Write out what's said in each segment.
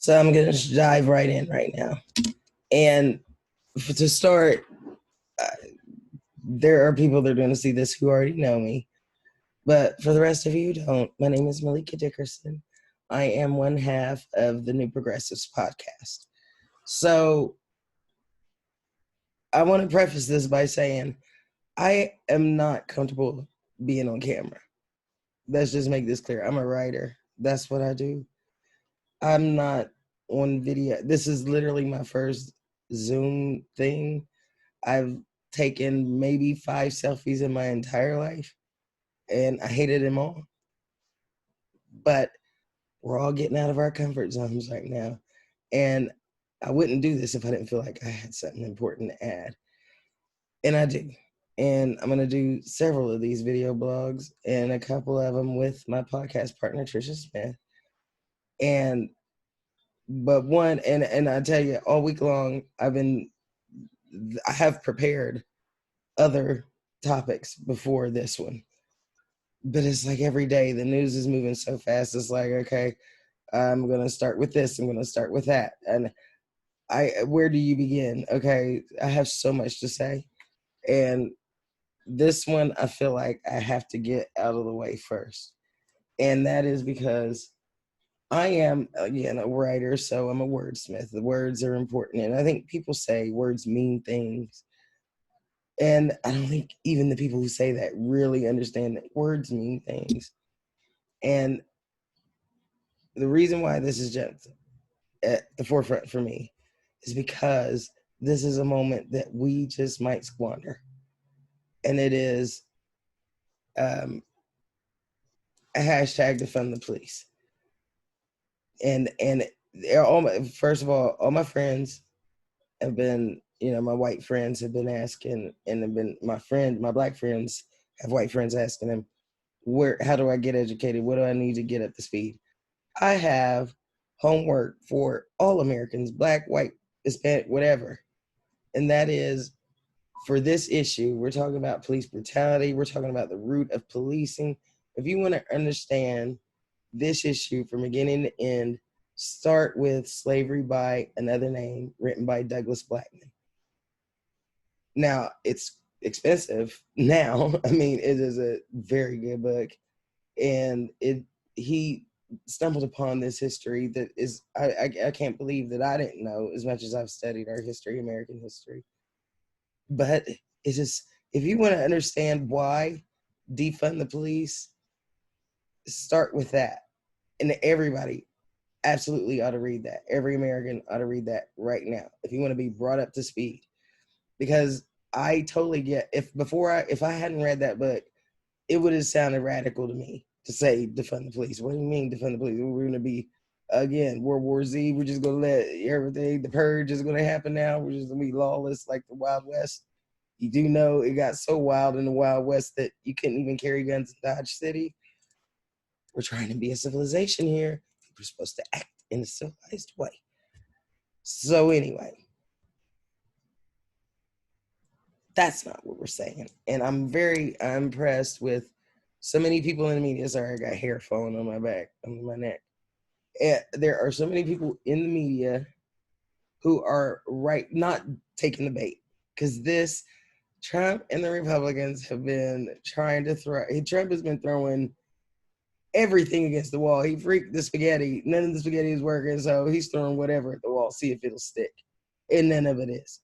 So I'm going to dive right in right now. And to start, uh, there are people that are going to see this who already know me. But for the rest of you who don't, my name is Malika Dickerson. I am one half of the New Progressives podcast. So I want to preface this by saying I am not comfortable being on camera. Let's just make this clear. I'm a writer. That's what I do. I'm not on video. This is literally my first Zoom thing. I've taken maybe 5 selfies in my entire life, and I hated them all. But we're all getting out of our comfort zones right now. And I wouldn't do this if I didn't feel like I had something important to add. And I do. And I'm going to do several of these video blogs and a couple of them with my podcast partner, Trisha Smith. But one, and I tell you, all week long, I have prepared other topics before this one. But it's like every day the news is moving so fast. It's like, okay, I'm going to start with this. I'm going to start with that. And where do you begin? Okay, I have so much to say. And this one, I feel like I have to get out of the way first. And that is because I am, again, a writer, so I'm a wordsmith. The words are important. And I think people say words mean things. And I don't think even the people who say that really understand that words mean things. And the reason why this is just at the forefront for me is because this is a moment that we just might squander. And it is a hashtag defund the police. And first of all my friends have been, my white friends have been asking, and have been my black friends have white friends asking them, how do I get educated? What do I need to get up to speed? I have homework for all Americans, black, white, Hispanic, whatever. And that is, for this issue, we're talking about police brutality. We're talking about the root of policing. If you want to understand this issue from beginning to end, start with Slavery by Another Name, written by Douglas Blackmon. Now, it's expensive now. I mean, it is a very good book. And he stumbled upon this history that is, I can't believe that I didn't know as much as I've studied our history, American history. But it's just, if you want to understand why defund the police, start with that. And everybody absolutely ought to read that. Every American ought to read that right now if you want to be brought up to speed. Because I totally get, if I hadn't read that book, it would have sounded radical to me to say defund the police. What do you mean defund the police? We're going to be, again, World War Z. We're just going to let everything, the purge is going to happen now. We're just going to be lawless like the Wild West. You do know it got so wild in the Wild West that you couldn't even carry guns in Dodge City. We're trying to be a civilization here. We're supposed to act in a civilized way. So anyway, that's not what we're saying. And I'm very impressed with so many people in the media. Sorry, I got hair falling on my back, on my neck. And there are so many people in the media who are not taking the bait. Because Trump and the Republicans have been trying to Trump has been throwing everything against the wall. He freaked the spaghetti. None of the spaghetti is working, so he's throwing whatever at the wall, see if it'll stick. And none of it is.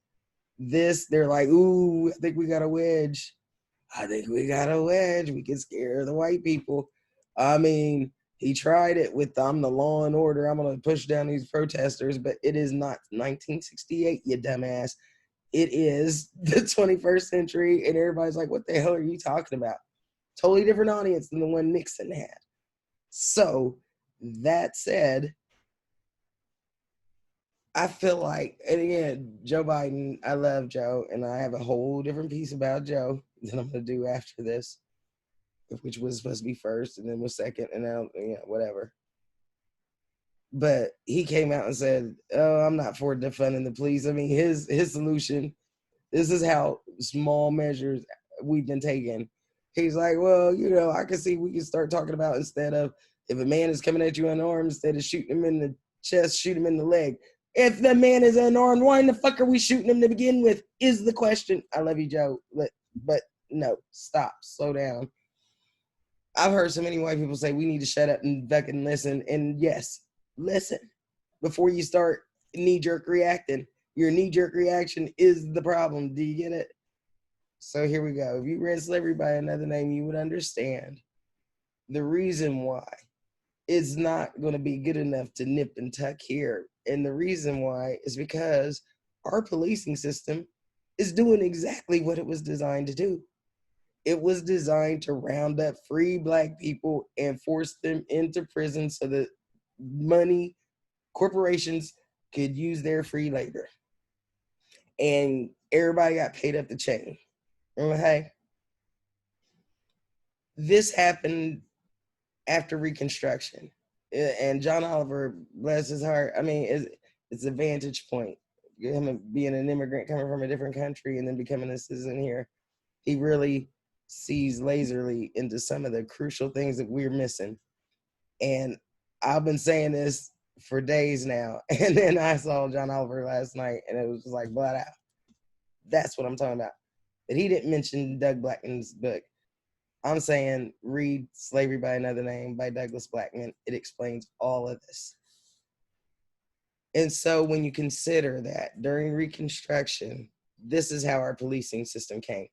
They're like, ooh, I think we got a wedge. We can scare the white people. I mean, he tried it with I'm the law and order. I'm going to push down these protesters, but it is not 1968, you dumbass. It is the 21st century, and everybody's like, what the hell are you talking about? Totally different audience than the one Nixon had. So, that said, I feel like, and again, Joe Biden, I love Joe, and I have a whole different piece about Joe that I'm going to do after this, which was supposed to be first, and then was second, and now, whatever. But he came out and said, oh, I'm not for defunding the police. I mean, his solution, this is how small measures we've been taking. He's like, well, I can see we can start talking about, instead of, if a man is coming at you unarmed, instead of shooting him in the chest, shoot him in the leg. If the man is unarmed, why in the fuck are we shooting him to begin with? Is the question. I love you, Joe, but no, stop, slow down. I've heard so many white people say we need to shut up and fucking listen. And yes, listen before you start knee-jerk reacting. Your knee-jerk reaction is the problem. Do you get it? So here we go. If you read slavery by another name, you would understand the reason why it's not going to be good enough to nip and tuck here. And the reason why is because our policing system is doing exactly what it was designed to do. It was designed to round up free Black people and force them into prison so that money, corporations could use their free labor. And everybody got paid up the chain. Okay? This happened after Reconstruction. And John Oliver, bless his heart, I mean, it's a vantage point. Him being an immigrant coming from a different country and then becoming a citizen here, he really sees laserly into some of the crucial things that we're missing. And I've been saying this for days now. And then I saw John Oliver last night and it was just like, blood out. That's what I'm talking about. But he didn't mention Doug Blackmon's book. I'm saying read Slavery by Another Name by Douglas Blackmon. It explains all of this. And so when you consider that during Reconstruction, this is how our policing system came.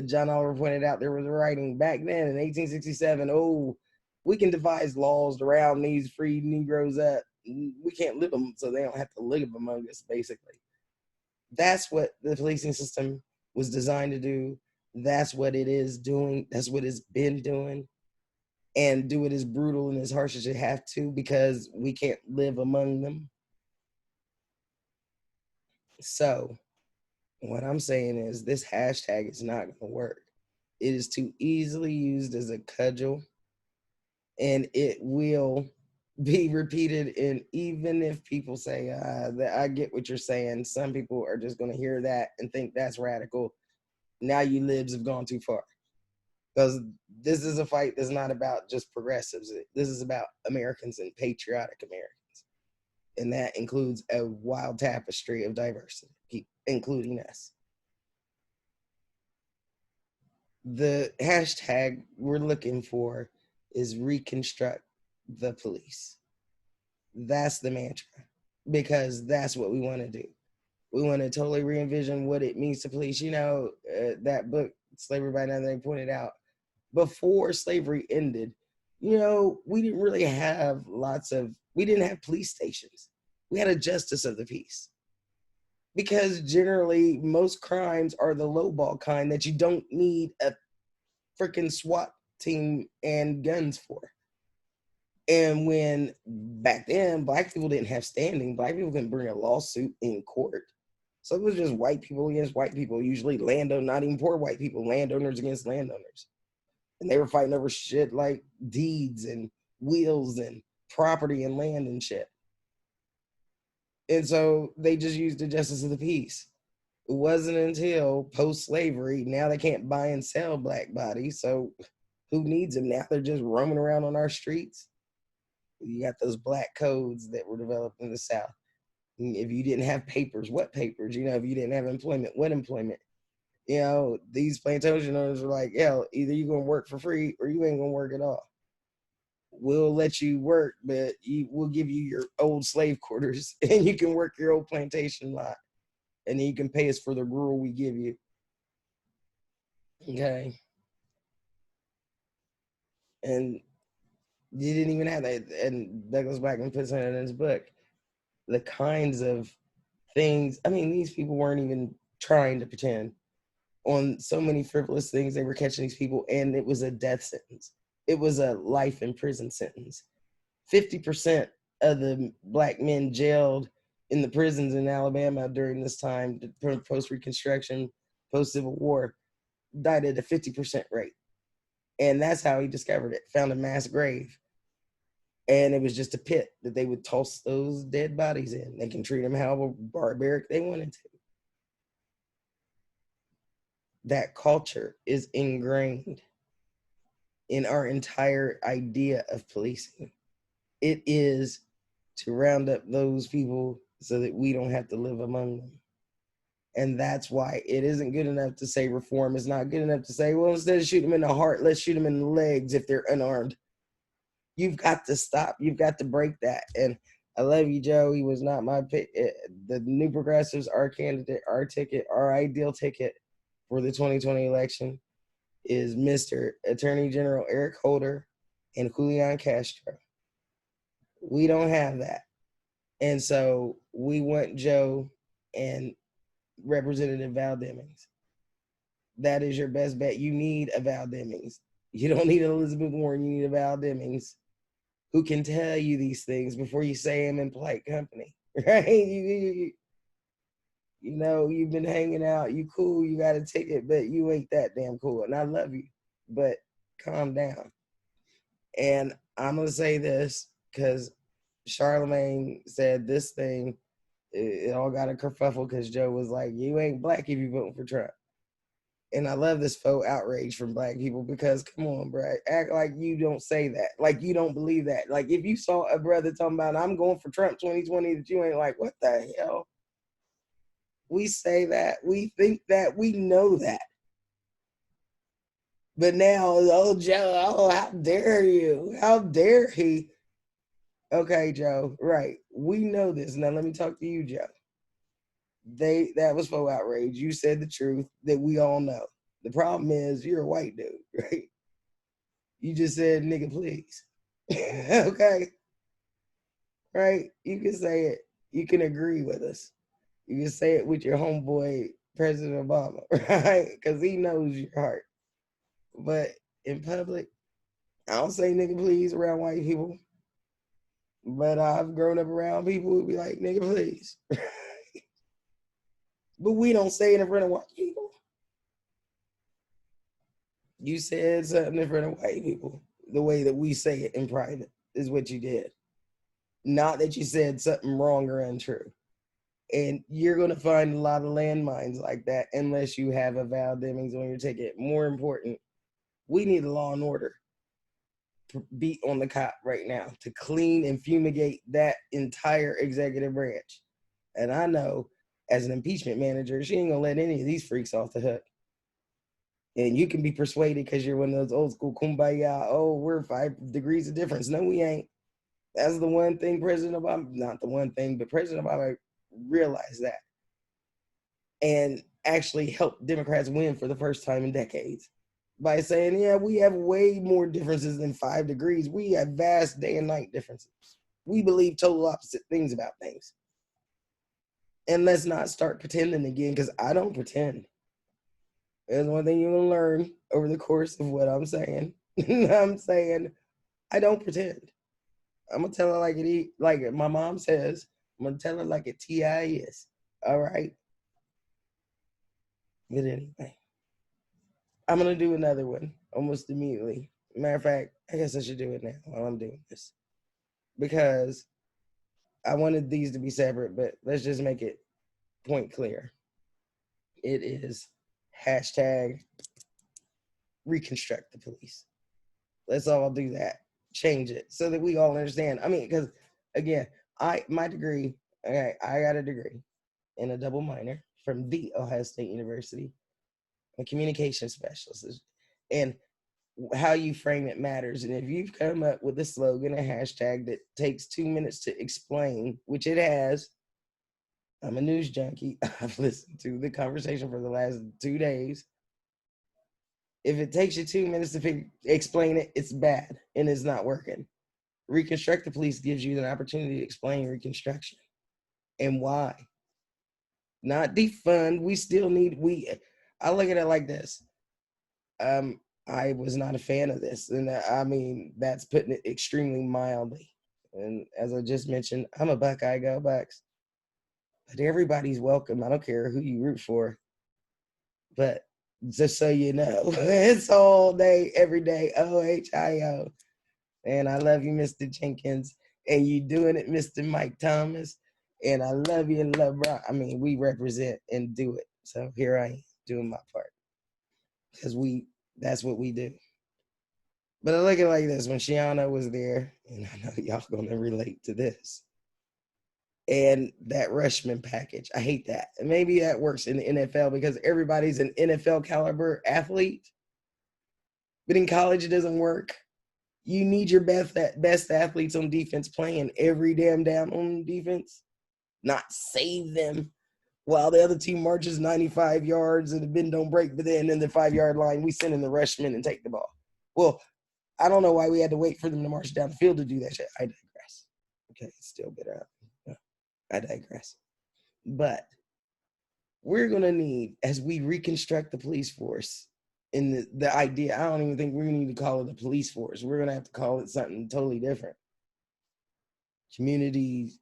John Oliver pointed out there was a writing back then in 1867, oh, we can devise laws to round these free Negroes up. We can't live them so they don't have to live among us, basically. That's what the policing system was designed to do. That's what it is doing. That's what it's been doing. And do it as brutal and as harsh as it have to because we can't live among them. So what I'm saying is this hashtag is not going to work. It is too easily used as a cudgel, and it will be repeated. And even if people say, that I get what you're saying, some people are just going to hear that and think that's radical. Now you libs have gone too far. Because this is a fight that's not about just progressives. This is about Americans and patriotic Americans. And that includes a wild tapestry of diversity, including us. The hashtag we're looking for is reconstruct the police. That's the mantra, because that's what we want to do. We want to totally re-envision what it means to police. You know, that book, Slavery by Another Name, pointed out, before slavery ended, you know, we didn't really have we didn't have police stations. We had a justice of the peace. Because generally, most crimes are the lowball kind that you don't need a freaking SWAT team and guns for. And when back then, Black people didn't have standing, Black people couldn't bring a lawsuit in court. So it was just white people against white people, usually landowners, not even poor white people, landowners against landowners. And they were fighting over shit like deeds and wheels and property and land and shit. And so they just used the justice of the peace. It wasn't until post-slavery, now they can't buy and sell Black bodies, so who needs them? Now they're just roaming around on our streets. You got those black codes that were developed in the South. If you didn't have papers, what papers? You know, if you didn't have employment, what employment? You know, these plantation owners are like, hell, either you're going to work for free or you ain't going to work at all. We'll let you work, but we'll give you your old slave quarters and you can work your old plantation lot. And then you can pay us for the rural we give you. Okay. And you didn't even have that. And Douglas Blackmon puts it in his book. The kinds of things, I mean, these people weren't even trying to pretend on so many frivolous things. They were catching these people, and it was a death sentence. It was a life in prison sentence. 50% of the Black men jailed in the prisons in Alabama during this time, post-Reconstruction, post-Civil War, died at a 50% rate. And that's how he discovered it, found a mass grave. And it was just a pit that they would toss those dead bodies in. They can treat them how barbaric they wanted to. That culture is ingrained in our entire idea of policing. It is to round up those people so that we don't have to live among them. And that's why it isn't good enough to say reform. It's not good enough to say, well, instead of shooting them in the heart, let's shoot them in the legs if they're unarmed. You've got to stop. You've got to break that. And I love you, Joe. He was not my pick. The New Progressives, our candidate, our ticket, our ideal ticket for the 2020 election is Mr. Attorney General Eric Holder and Julian Castro. We don't have that. And so we want Joe and Representative Val Demings. That is your best bet. You need a Val Demings. You don't need an Elizabeth Warren. You need a Val Demings who can tell you these things before you say them in polite company, right? You know, you've been hanging out. You cool. You got a ticket, but you ain't that damn cool. And I love you, but calm down. And I'm going to say this because Charlemagne said this thing. It all got a kerfuffle because Joe was like, you ain't black if you vote for Trump. And I love this faux outrage from black people because, come on, bro, act like you don't say that. Like you don't believe that. Like if you saw a brother talking about, I'm going for Trump 2020, that you ain't like, what the hell? We say that. We think that. We know that. But now, oh, Joe, oh, how dare you? How dare he? Okay, Joe, right. We know this. Now let me talk to you, Joe. That was faux outrage. You said the truth that we all know. The problem is you're a white dude, right? You just said nigga please. Okay. Right? You can say it. You can agree with us. You can say it with your homeboy President Obama, right? Because he knows your heart. But in public, I don't say nigga please around white people. But I've grown up around people who be like, nigga please. But we don't say it in front of white people. You said something in front of white people. The way that we say it in private is what you did. Not that you said something wrong or untrue. And you're going to find a lot of landmines like that unless you have a Val Demings on your ticket. More important, we need a law and order beat on the cop right now to clean and fumigate that entire executive branch. And I know as an impeachment manager, she ain't going to let any of these freaks off the hook. And you can be persuaded because you're one of those old school kumbaya, oh, we're 5 degrees of difference. No, we ain't. That's the one thing President Obama, not the one thing, but President Obama realized that and actually helped Democrats win for the first time in decades by saying, yeah, we have way more differences than 5 degrees. We have vast day and night differences. We believe total opposite things about things. And let's not start pretending again, because I don't pretend. There's one thing you're going to learn over the course of what I'm saying. I'm saying I don't pretend. I'm going to tell her like it, like my mom says, I'm going to tell her like it TI is. All right. But anyway, I'm going to do another one almost immediately. Matter of fact, I guess I should do it now while I'm doing this. Because I wanted these to be separate, but let's just make it point clear. It is hashtag reconstruct the police. Let's all do that. Change it so that we all understand. I mean, because again, my degree, okay, I got a degree in a double minor from the Ohio State University, a communication specialist. And how you frame it matters. And if you've come up with a slogan, a hashtag that takes 2 minutes to explain, which it has, I'm a news junkie. I've listened to the conversation for the last 2 days. If it takes you 2 minutes to explain it, it's bad and it's not working. Reconstruct the police gives you an opportunity to explain Reconstruction and why. Not defund. We still need, I look at it like this. I was not a fan of this. And I mean, that's putting it extremely mildly. And as I just mentioned, I'm a Buckeye, go Bucks. But everybody's welcome. I don't care who you root for. But just so you know, it's all day, every day, OHIO. And I love you, Mr. Jenkins. And you doing it, Mr. Mike Thomas. And I love you and love Brock. I mean, we represent and do it. So here I am doing my part. Because that's what we do. But I look at it like this. When Shiana was there, and I know y'all gonna relate to this. and that Rushman package. I hate that. And maybe that works in the NFL because everybody's an NFL caliber athlete, but in college it doesn't work. You need your best athletes on defense playing every damn down on defense, not save them while the other team marches 95 yards and the bend don't break, but then in the 5-yard line, we send in the Rushman and take the ball. Well, I don't know why we had to wait for them to march down the field to do that shit. I digress. Okay, it's still bitter. I digress. But we're going to need, as we reconstruct the police force, in the idea, I don't even think we need to call it a police force. We're going to have to call it something totally different. Community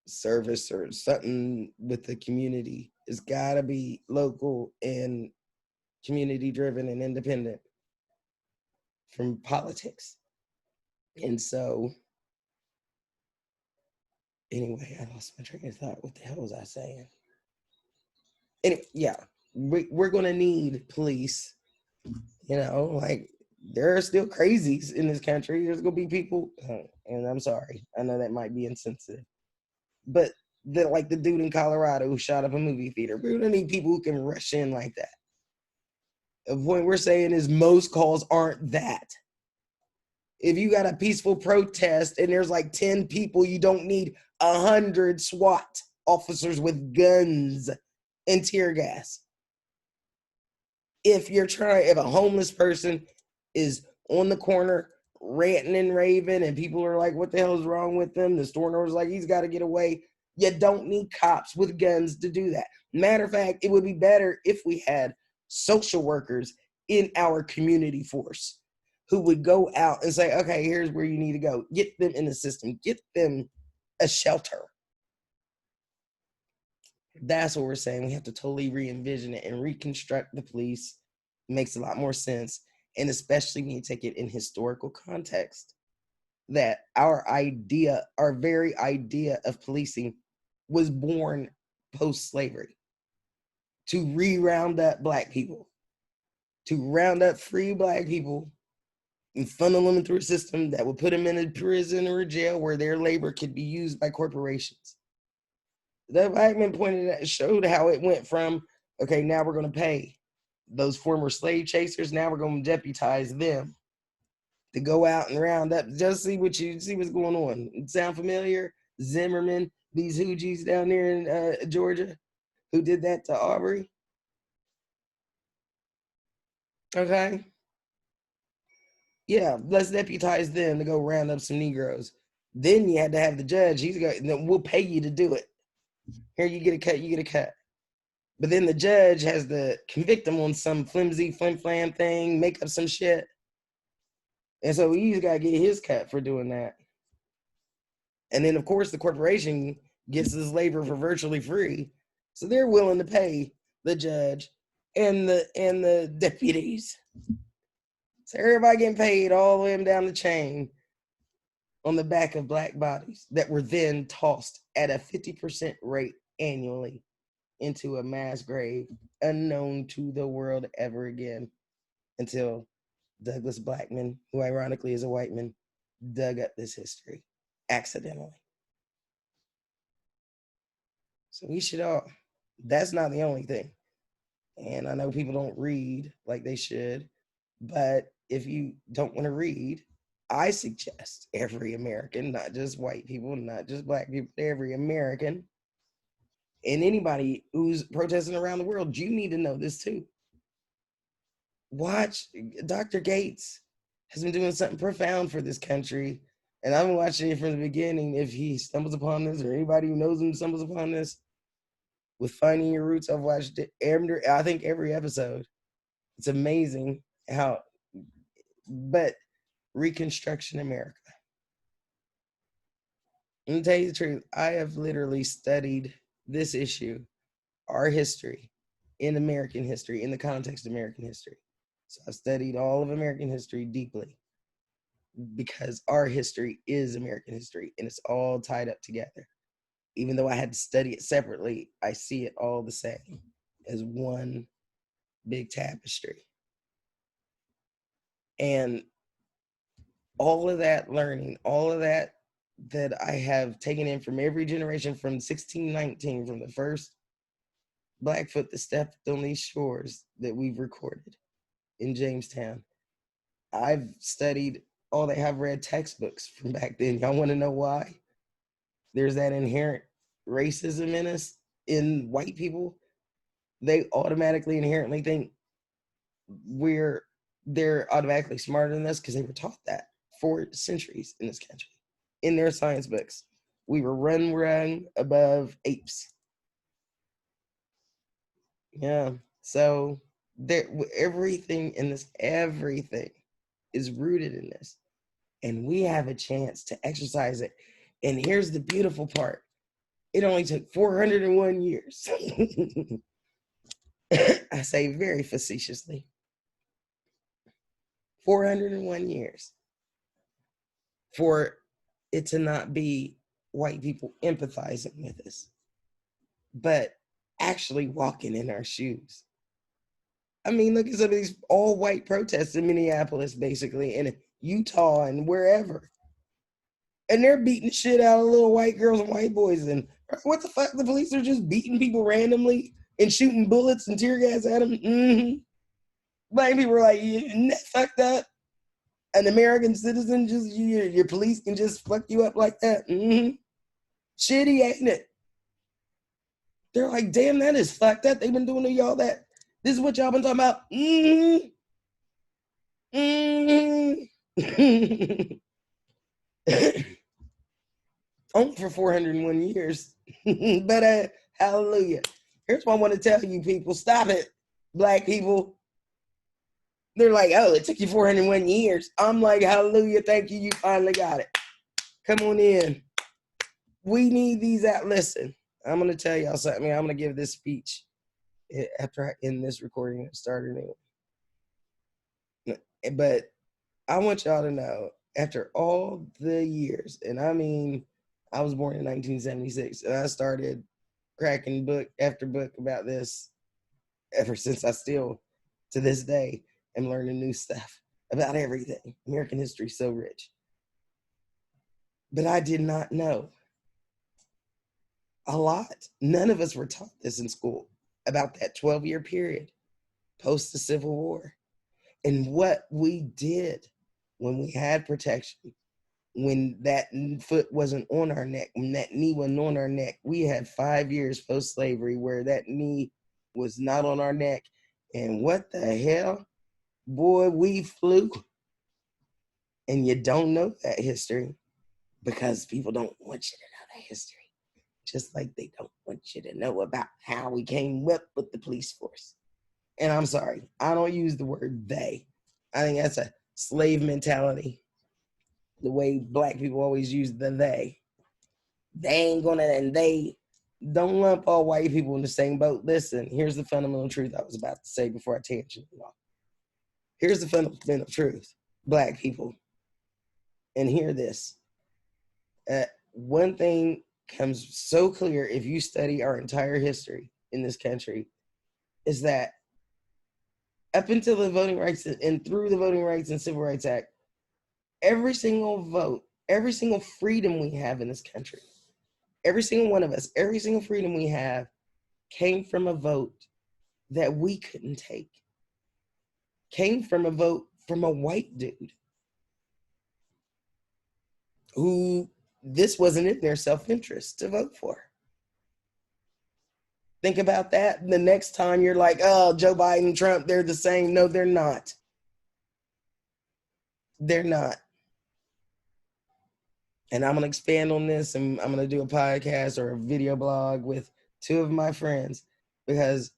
service or something with the community. It's got to be local and community driven and independent from politics. And so, anyway, I lost my train of thought. What the hell was I saying? Anyway, yeah, we're going to need police. You know, like there are still crazies in this country. There's going to be people, and I'm sorry, I know that might be insensitive, but like the dude in Colorado who shot up a movie theater. We're going to need people who can rush in like that. The point we're saying is most calls aren't that. If you got a peaceful protest and there's like 10 people, you don't need 100 SWAT officers with guns and tear gas. If a homeless person is on the corner ranting and raving and people are like, what the hell is wrong with them? The store owner's like, he's got to get away. You don't need cops with guns to do that. Matter of fact, it would be better if we had social workers in our community force who would go out and say, okay, here's where you need to go. Get them in the system. Get them a shelter. That's what we're saying. We have to totally re-envision it and reconstruct the police. It makes a lot more sense. And especially when you take it in historical context, that our very idea of policing was born post-slavery to re-round up Black people, to round up free Black people and funnel them through a system that would put them in a prison or a jail where their labor could be used by corporations. The Blackmon showed how it went from, okay, now we're going to pay those former slave chasers. Now we're going to deputize them to go out and round up. Just see what's going on. It sound familiar? Zimmerman, these hoogies down there in Georgia who did that to Aubrey. Okay. Yeah, let's deputize them to go round up some Negroes. Then you had to have the judge. We'll pay you to do it. Here, you get a cut, you get a cut. But then the judge has to convict them on some flimsy flim-flam thing, make up some shit. And so he's got to get his cut for doing that. And then, of course, the corporation gets this labor for virtually free. So they're willing to pay the judge and the deputies. So everybody getting paid all the way down the chain on the back of Black bodies that were then tossed at a 50% rate annually into a mass grave unknown to the world ever again until Douglas Blackmon, who ironically is a white man, dug up this history accidentally. So we should all, that's not the only thing. And I know people don't read like they should, but if you don't want to read, I suggest every American, not just white people, not just Black people, every American and anybody who's protesting around the world, you need to know this too. Watch, Dr. Gates has been doing something profound for this country. And I've been watching it from the beginning. If he stumbles upon this or anybody who knows him stumbles upon this, with Finding Your Roots, I've watched it I think every episode. It's amazing how, but Reconstruction America. And to tell you the truth, I have literally studied this issue, our history, in American history, in the context of American history. So I've studied all of American history deeply because our history is American history and it's all tied up together. Even though I had to study it separately, I see it all the same as one big tapestry. And all of that learning, all of that that I have taken in from every generation from 1619, from the first Blackfoot that stepped on these shores that we've recorded in Jamestown. I've studied all they have read textbooks from back then. Y'all want to know why? There's that inherent racism in us, in white people. They automatically inherently think they're automatically smarter than us because they were taught that for centuries in this country. In their science books, we were run above apes. Yeah. So there, everything in this, everything is rooted in this, and we have a chance to exercise it. And here's the beautiful part: it only took 401 years. I say very facetiously, 401 years for it to not be white people empathizing with us, but actually walking in our shoes. I mean, look at some of these all white protests in Minneapolis, basically, and Utah and wherever. And they're beating the shit out of little white girls and white boys. And what the fuck? The police are just beating people randomly and shooting bullets and tear gas at them. Mm-hmm. Black people are like, fuck that. An American citizen, just your police can just fuck you up like that. Mm-hmm. Shitty, ain't it? They're like, damn, that is fucked up. They've been doing to y'all that. This is what y'all been talking about. Mm-hmm. Mm-hmm. Only for 401 years. But hallelujah. Here's what I want to tell you people. Stop it, Black people. They're like, oh, it took you 401 years. I'm like, hallelujah, thank you. You finally got it. Come on in. We need these out. Listen, I'm going to tell y'all something. I'm going to give this speech after I end this recording and start a new one. But I want y'all to know, after all the years, and I mean, I was born in 1976, and I started cracking book after book about this ever since. I still, to this day, am learning new stuff about everything. American history is so rich. But I did not know a lot. None of us were taught this in school about that 12-year period post the Civil War and what we did when we had protection, when that foot wasn't on our neck, when that knee wasn't on our neck. We had 5 years post-slavery where that knee was not on our neck. And what the hell? Boy, we flew. And you don't know that history because people don't want you to know that history. Just like they don't want you to know about how we came up with the police force. And I'm sorry, I don't use the word they. I think that's a slave mentality. The way Black people always use the they. They ain't gonna, and they don't lump all white people in the same boat. Listen, here's the fundamental truth I was about to say before I tangent off. Here's the fundamental truth, Black people. And hear this. One thing comes so clear if you study our entire history in this country is that up until the Voting Rights and through the Voting Rights and Civil Rights Act, every single vote, every single freedom we have in this country, every single one of us, every single freedom we have came from a vote that we couldn't take, came from a vote from a white dude who this wasn't in their self-interest to vote for. Think about that. The next time you're like, oh, Joe Biden, Trump, they're the same. No, they're not. They're not. And I'm going to expand on this, and I'm going to do a podcast or a video blog with two of my friends, because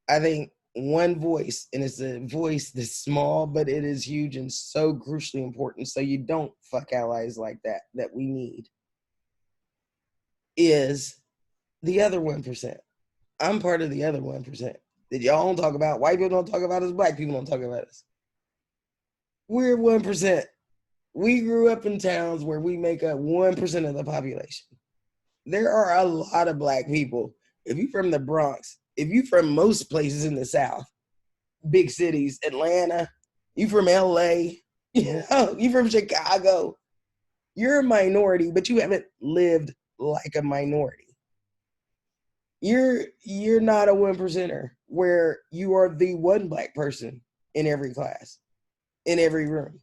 I think one voice, and it's a voice that's small, but it is huge and so crucially important, so you don't fuck allies like that we need, is the other 1%. I'm part of the other 1% that y'all don't talk about. White people don't talk about us. Black people don't talk about us. We're 1%. We grew up in towns where we make up 1% of the population. There are a lot of Black people. If you're from the Bronx, if you're from most places in the South, big cities, Atlanta, you from LA, you from Chicago, You're a minority, but you haven't lived like a minority. You're not a 1%er where you are the one black person in every class, in every room.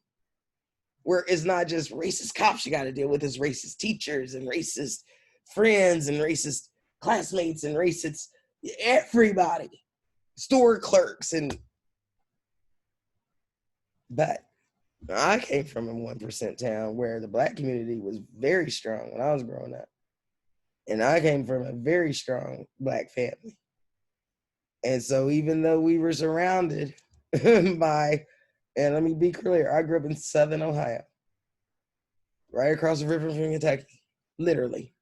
Where it's not just racist cops you got to deal with, it's racist teachers and racist friends and racist classmates and racist everybody, store clerks. But I came from a 1% town where the black community was very strong when I was growing up. And I came from a very strong black family. And so even though we were surrounded by, and let me be clear, I grew up in Southern Ohio, right across the river from Kentucky, literally.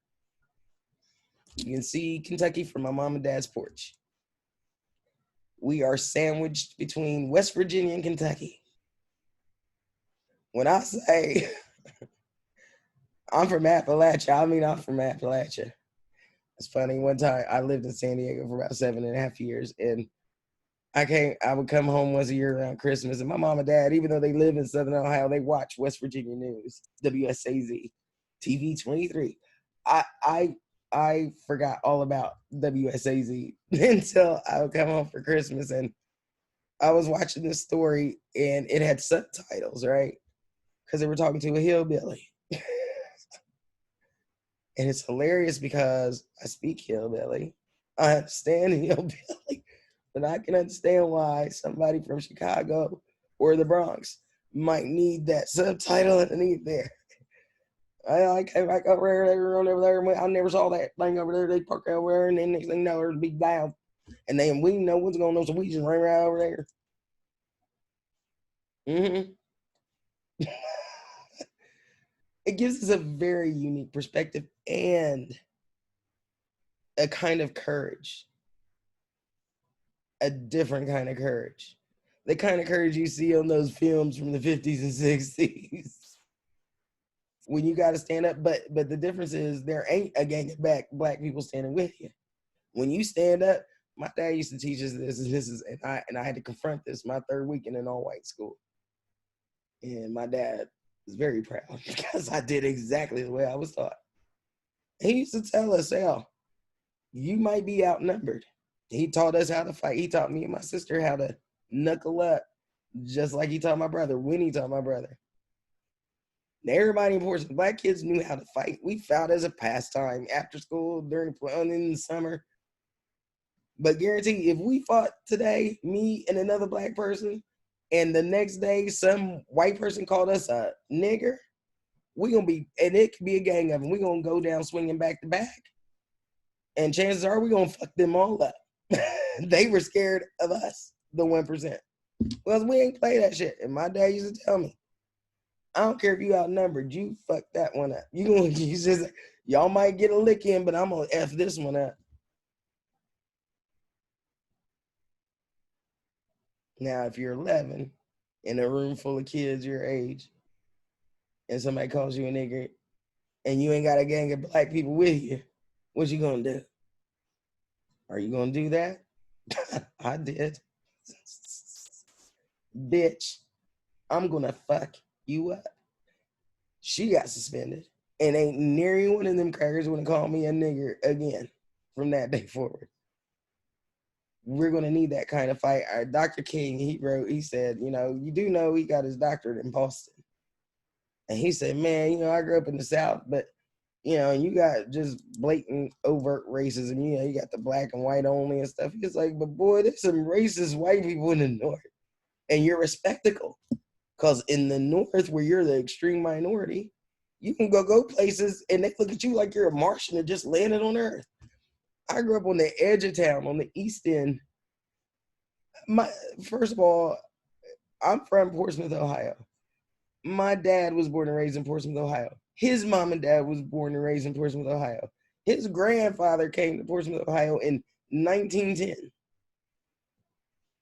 You can see Kentucky from my mom and dad's porch. We are sandwiched between West Virginia and Kentucky. When I say I'm from Appalachia, I mean I'm from Appalachia. It's funny, one time I lived in San Diego for about 7.5 years, and I would come home once a year around Christmas, and my mom and dad, even though they live in Southern Ohio, they watch West Virginia news, WSAZ, TV 23. I forgot all about WSAZ until I would come home for Christmas, and I was watching this story, and it had subtitles, right? Because they were talking to a hillbilly. And it's hilarious because I speak hillbilly. I understand hillbilly, but I can understand why somebody from Chicago or the Bronx might need that subtitle underneath there. I came back over there, they were on over there, and I never saw that thing over there. They parked over there, and then next thing you know, there's a big down. And then we know what's going on, so we just ran right over there. Mm-hmm. It gives us a very unique perspective and a kind of courage, a different kind of courage. The kind of courage you see on those films from the 50s and 60s. When you got to stand up, but the difference is there ain't a gang of black people standing with you. When you stand up, my dad used to teach us this, and I had to confront this my third week in an all-white school. And my dad was very proud because I did exactly the way I was taught. He used to tell us, "Al, you might be outnumbered." He taught us how to fight. He taught me and my sister how to knuckle up, just like he taught my brother, when he taught my brother. Now, everybody in Portsmouth, black kids knew how to fight. We fought as a pastime after school, during in the summer. But guarantee, if we fought today, me and another black person, and the next day some white person called us a nigger, we gonna be, and it could be a gang of them. We gonna go down swinging back to back, and chances are we gonna fuck them all up. They were scared of us, the 1%. Well, we ain't play that shit. And my dad used to tell me, I don't care if you outnumbered, you fuck that one up. Y'all might get a lick in, but I'm gonna F this one up. Now, if you're 11 in a room full of kids your age, and somebody calls you a nigger, and you ain't got a gang of black people with you, what you gonna do? Are you gonna do that? I did. Bitch, I'm gonna fuck you up. She got suspended, and ain't nary one of them crackers gonna call me a nigger again from that day forward. We're gonna need that kind of fight. Dr. King, he said, you do know he got his doctorate in Boston. And he said, man, I grew up in the South, but you got just blatant overt racism. You got the black and white only and stuff. He's like, but boy, there's some racist white people in the North, and you're a spectacle. Because in the North, where you're the extreme minority, you can go places and they look at you like you're a Martian that just landed on Earth. I grew up on the edge of town, on the East End. First of all, I'm from Portsmouth, Ohio. My dad was born and raised in Portsmouth, Ohio. His mom and dad was born and raised in Portsmouth, Ohio. His grandfather came to Portsmouth, Ohio in 1910.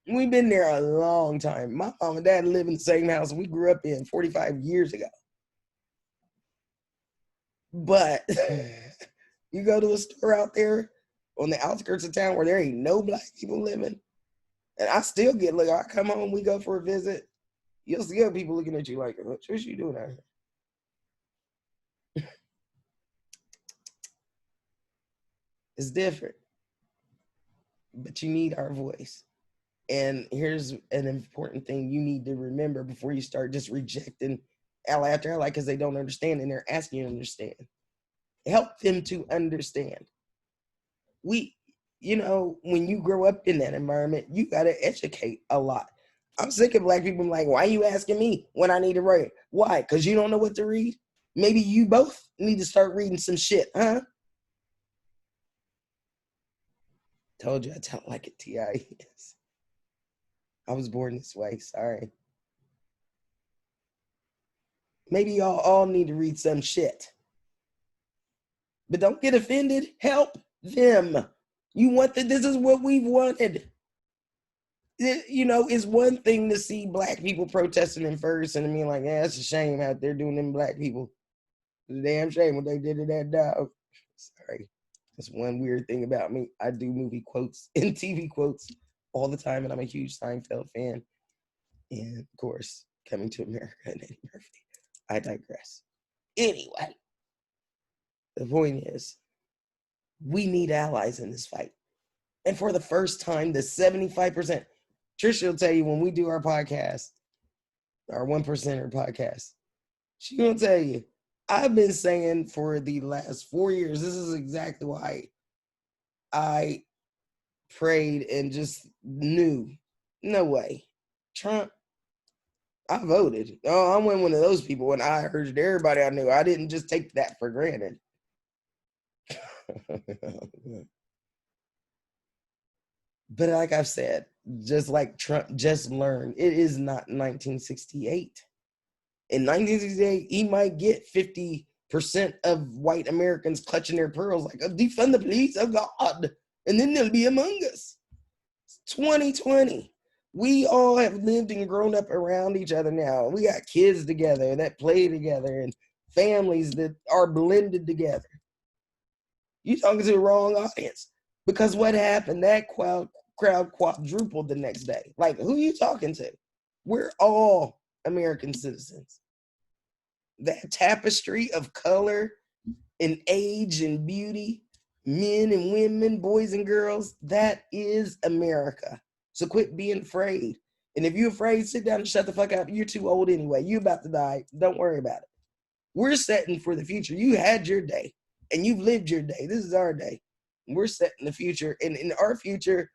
We've been there a long time. My mom and dad live in the same house we grew up in 45 years ago. But you go to a store out there on the outskirts of town where there ain't no black people living, and I still get I come home, we go for a visit, you'll see other people looking at you like, what you doing out here? It's different, but you need our voice. And here's an important thing you need to remember before you start just rejecting ally after ally because they don't understand and they're asking you to understand. Help them to understand. When you grow up in that environment, you got to educate a lot. I'm sick of black people like, why are you asking me when I need to write? Why? Because you don't know what to read? Maybe you both need to start reading some shit, huh? Told you I don't like it, T.I. I was born this way, sorry. Maybe y'all all need to read some shit. But don't get offended. Help them. This is what we've wanted. It's one thing to see black people protesting in person and being like, yeah, it's a shame out there doing them black people. It's a damn shame what they did to that dog. Sorry. That's one weird thing about me. I do movie quotes and TV quotes all the time, and I'm a huge Seinfeld fan. And of course, Coming to America and Eddie Murphy. I digress. Anyway, the point is, we need allies in this fight. And for the first time, the 75%, Trisha will tell you when we do our podcast, our 1%er podcast, she gonna tell you, I've been saying for the last 4 years, this is exactly why I prayed and just knew, no way. Trump, I voted. Oh, I wasn't one of those people when I urged everybody I knew. I didn't just take that for granted. But like I've said, just like Trump just learned, it is not 1968. In 1968, he might get 50% of white Americans clutching their pearls like, oh, defund the police, oh God, and then they'll be among us. It's 2020. We all have lived and grown up around each other now. We got kids together that play together and families that are blended together. You're talking to the wrong audience. Because what happened? That crowd quadrupled the next day. Like, who are you talking to? We're all American citizens. That tapestry of color and age and beauty, men and women, boys and girls, that is America. So quit being afraid. And if you're afraid, sit down and shut the fuck up. You're too old anyway. You're about to die. Don't worry about it. We're setting for the future. You had your day and you've lived your day. This is our day. We're setting the future. And in our future,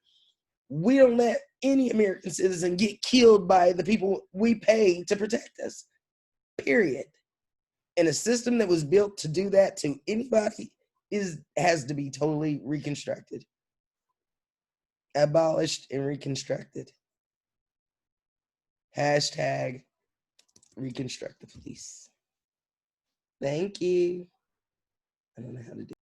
we don't let any American citizen get killed by the people we pay to protect us. Period. And a system that was built to do that to anybody has to be totally reconstructed, abolished and reconstructed. Hashtag reconstruct the police. Thank you. I don't know how to do